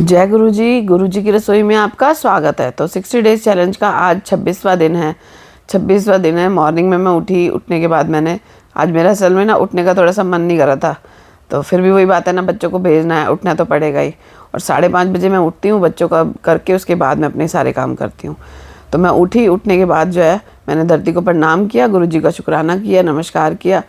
जय गुरु जी की रसोई में आपका स्वागत है। तो 60 डेज़ चैलेंज का आज 26वां दिन है। 26वां दिन है। मॉर्निंग में मैं उठने के बाद मैंने आज मेरा असल में ना उठने का थोड़ा सा मन नहीं कर रहा था, तो फिर भी वही बात है ना, बच्चों को भेजना है, उठना तो पड़ेगा ही। और 5:30 बजे मैं उठती हूँ, बच्चों का करके उसके बाद मैं अपने सारे काम करती हूँ। तो मैं उठने के बाद जो है मैंने धरती को प्रणाम किया, गुरु जी का शुक्राना किया, नमस्कार किया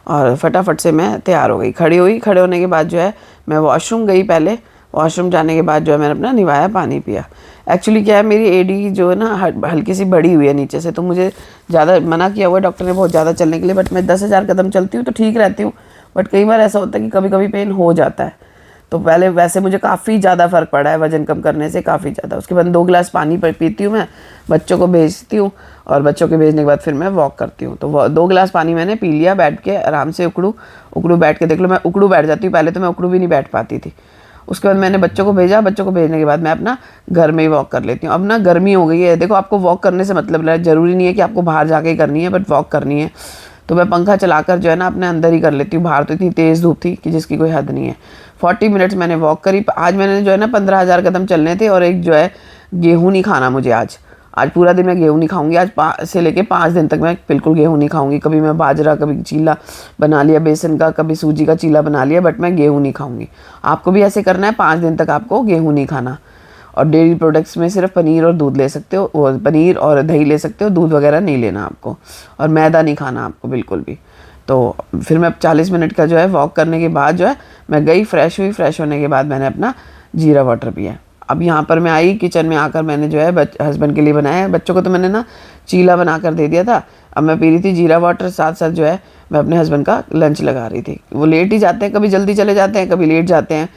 और फटाफट से मैं तैयार हो गई। खड़े होने के बाद जो है मैं वॉशरूम गई। पहले वॉशरूम जाने के बाद जो है मैंने अपना निवाया पानी पिया। एक्चुअली क्या है, मेरी एडी जो है ना हल्की सी बड़ी हुई है नीचे से, तो मुझे ज़्यादा मना किया हुआ है डॉक्टर ने बहुत ज़्यादा चलने के लिए, बट मैं 10,000 कदम चलती हूँ तो ठीक रहती हूँ। बट कई बार ऐसा होता है कि कभी कभी पेन हो जाता है। तो पहले वैसे मुझे काफ़ी ज़्यादा फ़र्क पड़ा है वज़न कम करने से, काफ़ी ज़्यादा। उसके बाद 2 गिलास पानी पीती हूँ मैं, बच्चों को भेजती हूँ और बच्चों के भेजने के बाद फिर मैं वॉक करती हूँ। तो 2 गिलास पानी मैंने पी लिया बैठ के आराम से। उकड़ू बैठ के देख लो, मैं उकड़ू बैठ जाती हूँ, पहले तो मैं उकड़ू भी नहीं बैठ पाती थी। उसके बाद मैंने बच्चों को भेजा, बच्चों को भेजने के बाद मैं अपना घर में ही वॉक कर लेती हूँ। अब ना गर्मी हो गई है, देखो आपको वॉक करने से मतलब ज़रूरी नहीं है कि आपको बाहर जाके ही करनी है, बट वॉक करनी है। तो मैं पंखा चलाकर जो है ना अपने अंदर ही कर लेती हूँ। बाहर तो इतनी तेज़ धूप थी कि जिसकी कोई हद नहीं है। 40 मिनट्स मैंने वॉक करी। आज मैंने जो है ना 15,000 कदम चलने थे। और एक जो है गेहूँ नहीं खाना मुझे आज पूरा दिन मैं गेहूँ नहीं खाऊंगी। आज से लेके 5 दिन तक मैं बिल्कुल गेहूँ नहीं खाऊंगी। कभी मैं बाजरा, कभी चीला बना लिया बेसन का, कभी सूजी का चीला बना लिया, बट मैं गेहूँ नहीं खाऊंगी। आपको भी ऐसे करना है, 5 दिन तक आपको गेहूँ नहीं खाना। और डेयरी प्रोडक्ट्स में सिर्फ पनीर और दूध ले सकते हो, और पनीर और दही ले सकते हो, दूध वगैरह नहीं लेना आपको। और मैदा नहीं खाना आपको बिल्कुल भी। तो फिर मैं 40 मिनट का जो है वॉक करने के बाद जो है मैं गई, फ्रेश हुई। फ्रेश होने के बाद मैंने अपना जीरा वाटर पिया। अब यहाँ पर मैं आई किचन में, आकर मैंने जो है हस्बैंड के लिए बनाया है। बच्चों को तो मैंने ना चीला बना कर दे दिया था। अब मैं पी रही थी जीरा वाटर, साथ साथ जो है मैं अपने हस्बैंड का लंच लगा रही थी। वो लेट ही जाते हैं, कभी जल्दी चले जाते हैं, कभी लेट जाते हैं।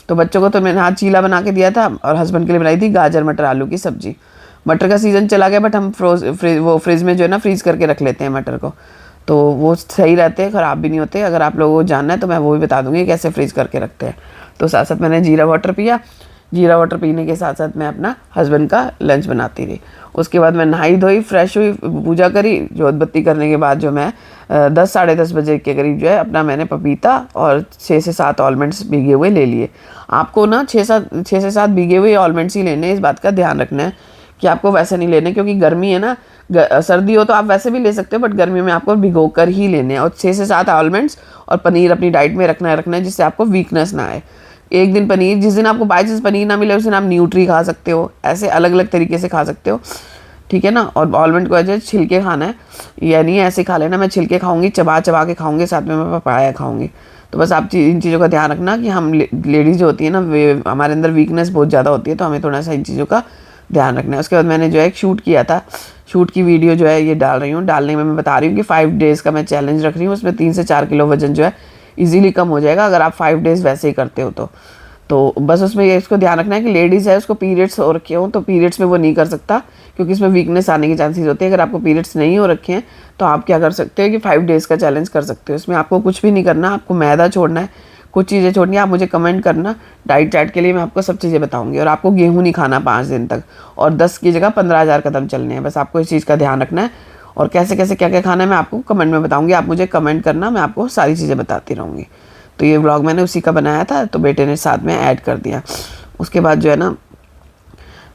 तो बच्चों को तो मैंने आज चीला बना के दिया था और हस्बैंड के लिए बनाई थी गाजर मटर आलू की सब्जी। मटर का सीज़न चला गया, बट हम फ्रिज में जो है ना फ्रीज़ करके रख लेते हैं मटर को, तो वो सही रहते हैं, ख़राब भी नहीं होते। अगर आप लोगों को जानना है तो मैं वो भी बता दूंगी कैसे फ्रीज़ करके रखते हैं। तो साथ साथ मैंने जीरा वाटर पिया। जीरा वाटर पीने के साथ साथ मैं अपना हस्बैंड का लंच बनाती रही। उसके बाद मैं नहाई धोई, फ्रेश हुई, पूजा करी। जोत बत्ती करने के बाद जो मैं 10 साढ़े 10 बजे के करीब जो है अपना मैंने पपीता और 6 से 7 ऑलमंड्स भीगे हुए ले लिए। आपको ना 6 से 7 भीगे हुए ऑलमंड्स ही लेने हैं। इस बात का ध्यान रखना है कि आपको वैसे नहीं लेने, क्योंकि गर्मी है ना। सर्दी हो तो आप वैसे भी ले सकते हो, बट गर्मी में आपको भिगो कर ही लेने हैं। और 6 से 7 आलमंड्स और पनीर अपनी डाइट में रखना है जिससे आपको वीकनेस ना आए। एक दिन पनीर, जिस दिन आपको बाई चांस पनीर ना मिले उस दिन आप न्यूट्री खा सकते हो। ऐसे अलग अलग तरीके से खा सकते हो, ठीक है ना। और आलमंड को ऐसे छिलके खाना है, या नहीं ऐसे खा लेना। मैं छिलके खाऊंगी, चबा चबा के खाऊंगी, साथ में मैं पपाया खाऊंगी। तो बस आप इन चीज़ों का ध्यान रखना कि हम लेडीज़ जो होती है ना, वे हमारे अंदर वीकनेस बहुत ज़्यादा होती है, तो हमें थोड़ा सा इन चीज़ों का ध्यान रखना है। उसके बाद मैंने जो है एक शूट किया था, शूट की वीडियो जो है ये डाल रही हूँ। डालने में मैं बता रही हूँ कि 5 डेज़ का मैं चैलेंज रख रही हूँ। उसमें 3 से 4 किलो वजन जो है इजीली कम हो जाएगा अगर आप 5 डेज़ वैसे ही करते हो तो बस उसमें ये इसको ध्यान रखना है कि लेडीज़ है उसको पीरियड्स हो रखे हो, तो पीरियड्स में वो नहीं कर सकता, क्योंकि इसमें वीकनेस आने की चांसेस होती है। अगर आपको पीरियड्स नहीं हो रखे हैं तो आप क्या कर सकते हो कि 5 डेज़ का चैलेंज कर सकते हो। इसमें आपको कुछ भी नहीं करना, आपको मैदा छोड़ना है, कुछ चीज़ें छोड़नी है। आप मुझे कमेंट करना, डाइट चार्ट के लिए मैं आपको सब चीज़ें बताऊंगी। और आपको गेहूँ नहीं खाना 5 दिन तक, और 10 की जगह 15,000 कदम चलने हैं। बस आपको इस चीज़ का ध्यान रखना है। और कैसे कैसे क्या क्या खाना है मैं आपको कमेंट में बताऊंगी। आप मुझे कमेंट करना, मैं आपको सारी चीज़ें बताती रहूँगी। तो ये व्लॉग मैंने उसी का बनाया था, तो बेटे ने साथ में ऐड कर दिया। उसके बाद जो है ना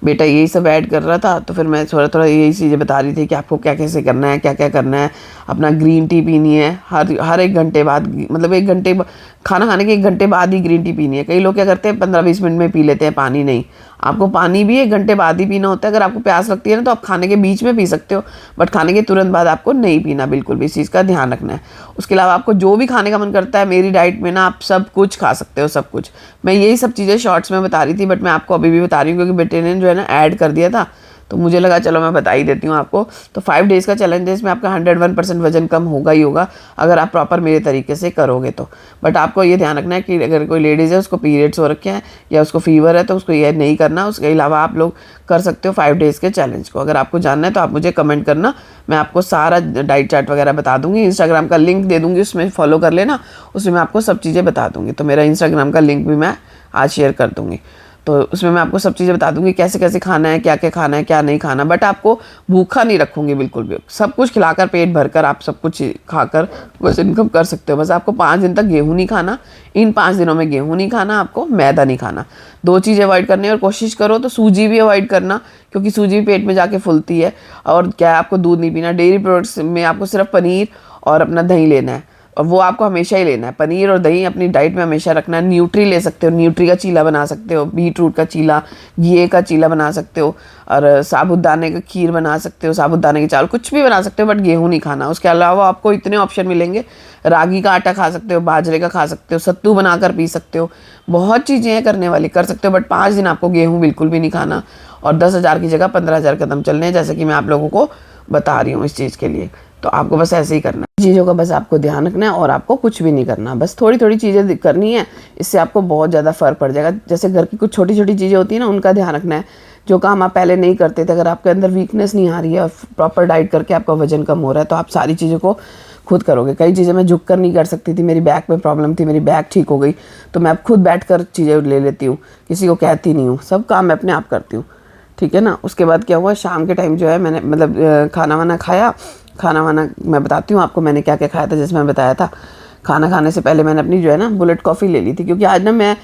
बेटा यही सब ऐड कर रहा था, तो फिर मैं थोड़ा थोड़ा यही चीज़ें बता रही थी कि आपको क्या कैसे करना है, क्या क्या करना है। अपना ग्रीन टी पीनी है हर 1 घंटे बाद, मतलब 1 घंटे खाना खाने के 1 घंटे बाद ही ग्रीन टी पीनी है। कई लोग क्या करते हैं 15-20 मिनट में पी लेते हैं, पानी नहीं। आपको पानी भी 1 घंटे बाद ही पीना होता है। अगर आपको प्यास लगती है ना तो आप खाने के बीच में पी सकते हो, बट खाने के तुरंत बाद आपको नहीं पीना, बिल्कुल भी। इस चीज़ का ध्यान रखना है। उसके अलावा आपको जो भी खाने का मन करता है, मेरी डाइट में ना आप सब कुछ खा सकते हो, सब कुछ। मैं यही सब चीज़ें शॉर्ट्स में बता रही थी, बट मैं आपको अभी भी बता रही हूँ क्योंकि बेटे ने जो है ना ऐड कर दिया था, तो मुझे लगा चलो मैं बता ही देती हूँ आपको। तो 5 डेज़ का चैलेंज है, इसमें आपका 101% वजन कम होगा ही होगा अगर आप प्रॉपर मेरे तरीके से करोगे तो। बट आपको ये ध्यान रखना है कि अगर कोई लेडीज़ है उसको पीरियड्स हो रखे हैं या उसको फीवर है तो उसको ये नहीं करना। उसके अलावा आप लोग कर सकते हो 5 डेज़ के चैलेंज को। अगर आपको जानना है तो आप मुझे कमेंट करना, मैं आपको सारा डाइट चार्ट वगैरह बता दूंगी। इंस्टाग्राम का लिंक दे दूंगी, उसमें फॉलो कर लेना, उसमें मैं आपको सब चीज़ें बता दूंगी। तो मेरा इंस्टाग्राम का लिंक भी मैं आज शेयर कर दूंगी। तो उसमें मैं आपको सब चीज़ें बता दूंगी, कैसे कैसे खाना है, क्या क्या खाना है, क्या नहीं खाना। बट आपको भूखा नहीं रखूंगी बिल्कुल भी, सब कुछ खिलाकर पेट भरकर आप सब कुछ खाकर वजन कम कर सकते हो। बस आपको 5 दिन तक गेहूँ नहीं खाना, इन 5 दिनों में गेहूँ नहीं खाना, आपको मैदा नहीं खाना, 2 चीज़ अवॉइड करनी है। और कोशिश करो तो सूजी भी अवॉइड करना, क्योंकि सूजी भी पेट में जाके फूलती है। और क्या है, आपको दूध नहीं पीना। डेयरी प्रोडक्ट्स में आपको सिर्फ पनीर और अपना दही लेना है, और वो आपको हमेशा ही लेना है। पनीर और दही अपनी डाइट में हमेशा रखना है। न्यूट्री ले सकते हो, न्यूट्री का चीला बना सकते हो, बीट रूट का चीला, घिए का चीला बना सकते हो, और साबूदाने का खीर बना सकते हो, साबूदाने के चावल, कुछ भी बना सकते हो, बट गेहूँ नहीं खाना। उसके अलावा आपको इतने ऑप्शन मिलेंगे, रागी का आटा खा सकते हो, बाजरे का खा सकते हो, सत्तू बनाकर पी सकते हो, बहुत चीज़ें हैं करने वाली, कर सकते हो। बट 5 दिन आपको गेहूँ बिल्कुल भी नहीं खाना, और 10,000 की जगह 15,000 कदम चलने हैं, जैसे कि मैं आप लोगों को बता रही हूँ इस चीज़ के लिए। तो आपको बस ऐसे ही करना है, चीज़ों का बस आपको ध्यान रखना है, और आपको कुछ भी नहीं करना, बस थोड़ी थोड़ी चीज़ें करनी है। इससे आपको बहुत ज़्यादा फ़र्क पड़ जाएगा। जैसे घर की कुछ छोटी छोटी चीज़ें होती हैं ना, उनका ध्यान रखना है। जो काम आप पहले नहीं करते थे, अगर आपके अंदर वीकनेस नहीं आ रही है और प्रॉपर डाइट करके आपका वजन कम हो रहा है, तो आप सारी चीज़ों को खुद करोगे। कई चीज़ें मैं झुक कर नहीं कर सकती थी, मेरी बैक में प्रॉब्लम थी, मेरी बैक ठीक हो गई, तो मैं अब खुद बैठ कर चीज़ें ले लेती हूँ, किसी को कहती नहीं हूँ, सब काम मैं अपने आप करती हूँ, ठीक है ना। उसके बाद क्या हुआ, शाम के टाइम जो है मैंने मतलब खाना वाना खाया। खाना वाना मैं बताती हूँ आपको मैंने क्या क्या खाया था, जैसे मैं बताया था। खाना खाने से पहले मैंने अपनी जो है ना बुलेट कॉफ़ी ले ली थी, क्योंकि आज ना मैं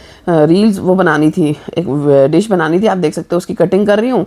रील्स वो बनानी थी, एक डिश बनानी थी, आप देख सकते हो, उसकी कटिंग कर रही हूँ।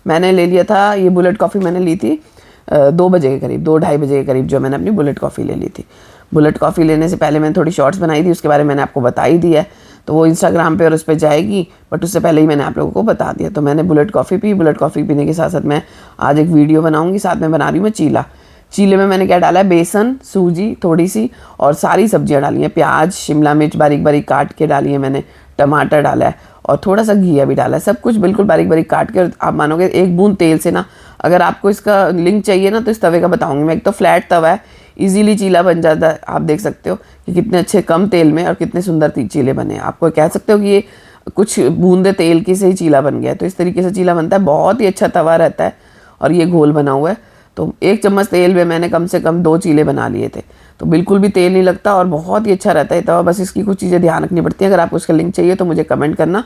मैंने ले लिया था ये बुलेट कॉफ़ी, मैंने ली थी 2 बजे के करीब, 2-2:30 बजे के करीब जो मैंने अपनी बुलेट कॉफ़ी ले ली थी। बुलेट कॉफ़ी लेने से पहले मैंने थोड़ी शॉर्ट्स बनाई थी, उसके बारे में मैंने आपको बता ही दिया है, तो वो इंस्टाग्राम पे और उस पर जाएगी, बट उससे पहले ही मैंने आप लोगों को बता दिया। तो मैंने bullet coffee P, bullet coffee पीने के साथ साथ मैं आज एक वीडियो बनाऊँगी, साथ में बना रही हूँ मैं चीला। चीले में मैंने क्या डाला है, बेसन, सूजी थोड़ी सी, और सारी सब्जियां डाली हैं, प्याज, शिमला मिर्च बारीक बारीक काट के डाली है मैंने, टमाटर डाला है, और थोड़ा सा घिया भी डाला है, सब कुछ बिल्कुल बारीक बारीक काट के। आप मानोगे 1 बूंद तेल से ना, अगर आपको इसका लिंक चाहिए ना तो इस तवे का बताऊंगी मैं। एक तो फ्लैट तवा है, इजीली चीला बन जाता है। आप देख सकते हो कि कितने अच्छे कम तेल में और कितने सुंदर चीले बने। आपको कह सकते हो कि ये कुछ बूंदे तेल की से ही चीला बन गया है। तो इस तरीके से चीला बनता है, बहुत ही अच्छा तवा रहता है, और ये घोल बना हुआ है। तो 1 चम्मच तेल में मैंने कम से कम 2 चीले बना लिए थे, तो बिल्कुल भी तेल नहीं लगता और बहुत ही अच्छा रहता है तवा। बस इसकी कुछ चीज़ें ध्यान रखनी पड़ती हैं। अगर आपको उसका लिंक चाहिए तो मुझे कमेंट करना,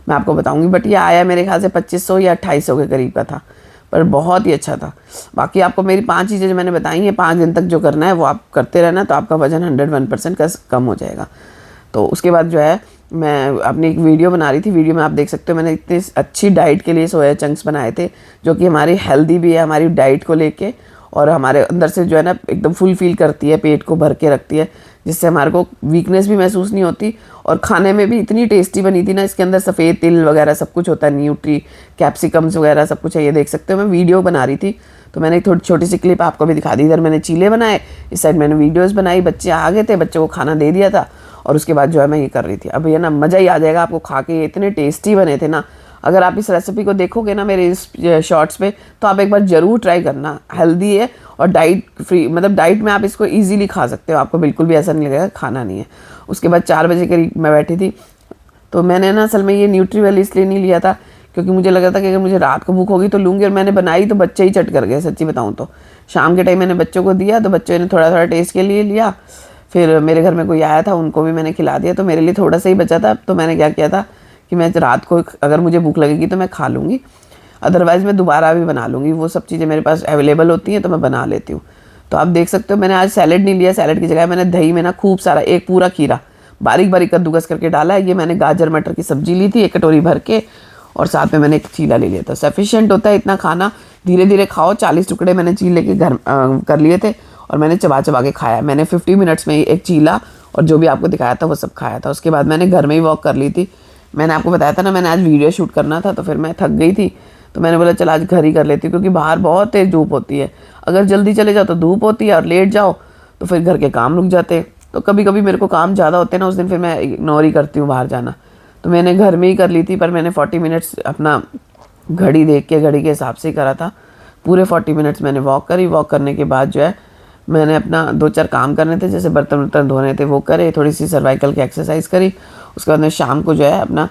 मैं आपको बताऊंगी। बट ये आया मेरे ख्याल से 2500 या 2800 के करीब का था, पर बहुत ही अच्छा था। बाकी आपको मेरी 5 चीज़ें जो मैंने बताई हैं, 5 दिन तक जो करना है वो आप करते रहना, तो आपका वजन 101% कम हो जाएगा। तो उसके बाद जो है मैं अपनी एक वीडियो बना रही थी, वीडियो में आप देख सकते हो मैंने इतनी अच्छी डाइट के लिए सोया चंक्स बनाए थे, जो कि हमारी हेल्दी भी है हमारी डाइट को लेके, और हमारे अंदर से जो है ना एकदम फुल फील करती है, पेट को भर के रखती है, जिससे हमारे को वीकनेस भी महसूस नहीं होती। और खाने में भी इतनी टेस्टी बनी थी ना, इसके अंदर सफ़ेद तिल वगैरह सब कुछ होता है, न्यूट्री कैप्सिकम्स वगैरह सब कुछ है, ये देख सकते हो। मैं वीडियो बना रही थी तो मैंने एक थोड़ी छोटी सी क्लिप आपको भी दिखा दी। इधर मैंने चीले बनाए, इस साइड मैंने वीडियोज़ बनाई, बच्चे आ गए थे, बच्चों को खाना दे दिया था, और उसके बाद जो है मैं ये कर रही थी। अब ये ना मज़ा ही आ जाएगा आपको खा के, इतने टेस्टी बने थे ना। अगर आप इस रेसिपी को देखोगे ना मेरे इस शॉर्ट्स पे, तो आप एक बार ज़रूर ट्राई करना। हेल्दी है और डाइट फ्री, मतलब डाइट में आप इसको इजीली खा सकते हो, आपको बिल्कुल भी ऐसा नहीं लगेगा खाना नहीं है। उसके बाद 4 बजे करीब मैं बैठी थी, तो मैंने ना असल में ये न्यूट्री वाली इसलिए नहीं लिया था क्योंकि मुझे लगा था कि अगर मुझे रात को भूख होगी तो लूँगी, और मैंने बनाई तो बच्चे ही चट कर गए, सच्ची बताऊँ तो। शाम के टाइम मैंने बच्चों को दिया तो बच्चों ने थोड़ा थोड़ा टेस्ट के लिए लिया, फिर मेरे घर में कोई आया था उनको भी मैंने खिला दिया, तो मेरे लिए थोड़ा सा ही बचा था। तो मैंने क्या किया था कि मैं रात को अगर मुझे भूख लगेगी तो मैं खा लूँगी, अदरवाइज़ मैं दोबारा भी बना लूँगी। वो सब चीज़ें मेरे पास अवेलेबल होती हैं तो मैं बना लेती हूँ। तो आप देख सकते हो मैंने आज सैलेड नहीं लिया, सैलेड की जगह मैंने दही में ना खूब सारा एक पूरा खीरा बारीक बारीक कद्दूकस करके डाला है। ये मैंने गाजर मटर की सब्जी ली थी 1 कटोरी भर के, और साथ में मैंने एक चीला ले लिया था। सफिशिएंट होता है इतना खाना, धीरे धीरे खाओ। 40 टुकड़े मैंने चीले के घर कर लिए थे, और मैंने चबा चबा के खाया। मैंने 50 मिनट्स में ही एक चीला और जो भी आपको दिखाया था वो सब खाया था। उसके बाद मैंने घर में ही वॉक कर ली थी। मैंने आपको बताया था ना मैंने आज वीडियो शूट करना था, तो फिर मैं थक गई थी, तो मैंने बोला चल आज घर ही कर लेती हूँ, क्योंकि बाहर बहुत तेज़ धूप होती है। अगर जल्दी चले जाओ तो धूप होती है, और लेट जाओ तो फिर घर के काम रुक जाते हैं। तो कभी कभी मेरे को काम ज़्यादा होते हैं ना, उस दिन फिर मैं इग्नोर ही करती हूँ बाहर जाना। तो मैंने घर में ही कर ली थी, पर मैंने 40 मिनट्स अपना घड़ी देख के, घड़ी के हिसाब से ही करा था। पूरे 40 मिनट्स मैंने वॉक करी। वॉक करने के बाद जो है मैंने अपना 2-4 काम करने थे, जैसे बर्तन वर्तन धोने थे वो करे, थोड़ी सी सर्वाइकल की एक्सरसाइज करी। उसके बाद मैं शाम को जो है अपना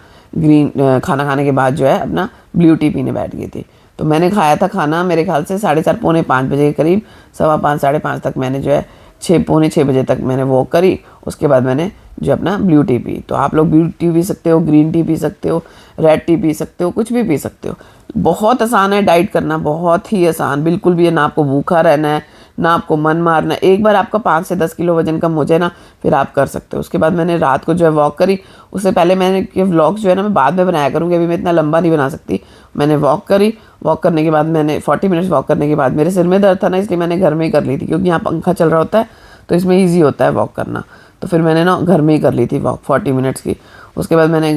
खाना खाने के बाद जो है अपना ब्लू टी पीने बैठ गई थी। तो मैंने खाया था खाना मेरे ख्याल से 4:30 पौने 5 बजे के करीब, 5:15 साढ़े 5 तक मैंने जो है 6 पौने 6 बजे तक मैंने वॉक करी। उसके बाद मैंने जो अपना ब्लू टी पी। तो आप लोग ब्लू टी पी सकते हो, ग्रीन टी पी सकते हो, रेड टी पी सकते हो, कुछ भी पी सकते हो। बहुत आसान है डाइट करना, बहुत ही आसान, बिल्कुल भी है ना। आपको भूखा रहना है ना आपको मन मारना है। एक बार आपका 5 से 10 किलो वजन कम हो जाए ना, फिर आप कर सकते हो। उसके बाद मैंने रात को जो है वॉक करी। उससे पहले मैंने के व्लॉग्स जो है ना मैं बाद में बनाया करूँगी, अभी मैं इतना लंबा नहीं बना सकती। मैंने वॉक करी, वॉक करने के बाद मैंने 40 मिनट्स वॉक करने के बाद मेरे सिर में दर्द था ना, इसलिए मैंने घर में ही कर ली थी, क्योंकि यहाँ पंखा चल रहा होता है तो इसमें ईजी होता है वॉक करना। तो फिर मैंने ना घर में ही कर ली थी वॉक 40 मिनट्स की। उसके बाद मैंने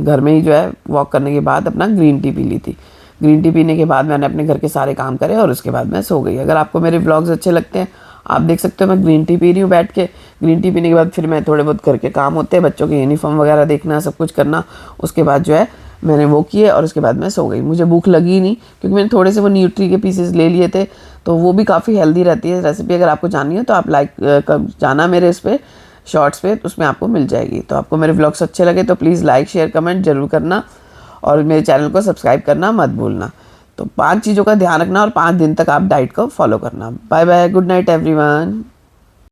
घर में ही जो है वॉक करने के बाद अपना ग्रीन टी पी ली थी। ग्रीन टी पीने के बाद मैंने अपने घर के सारे काम करे और उसके बाद मैं सो गई। अगर आपको मेरे व्लॉग्स अच्छे लगते हैं, आप देख सकते हो मैं ग्रीन टी पी रही हूँ बैठ के। ग्रीन टी पीने के बाद फिर मैं थोड़े बहुत घर के काम होते हैं, बच्चों के यूनिफॉर्म वगैरह देखना, सब कुछ करना। उसके बाद जो है मैंने वो किए और उसके बाद मैं सो गई। मुझे भूख लगी नहीं, क्योंकि मैंने थोड़े से वो न्यूट्री के पीसेस ले लिए थे, तो वो भी काफ़ी हेल्दी रहती है। रेसिपी अगर आपको जाननी हो तो आप जाना मेरे इस पर शॉर्ट्स पे, उसमें आपको मिल जाएगी। तो आपको मेरे व्लॉग्स अच्छे लगे तो प्लीज़ लाइक शेयर कमेंट जरूर करना और मेरे चैनल को सब्सक्राइब करना मत भूलना। तो 5 चीज़ों का ध्यान रखना और 5 दिन तक आप डाइट को फॉलो करना। Bye bye, good night everyone.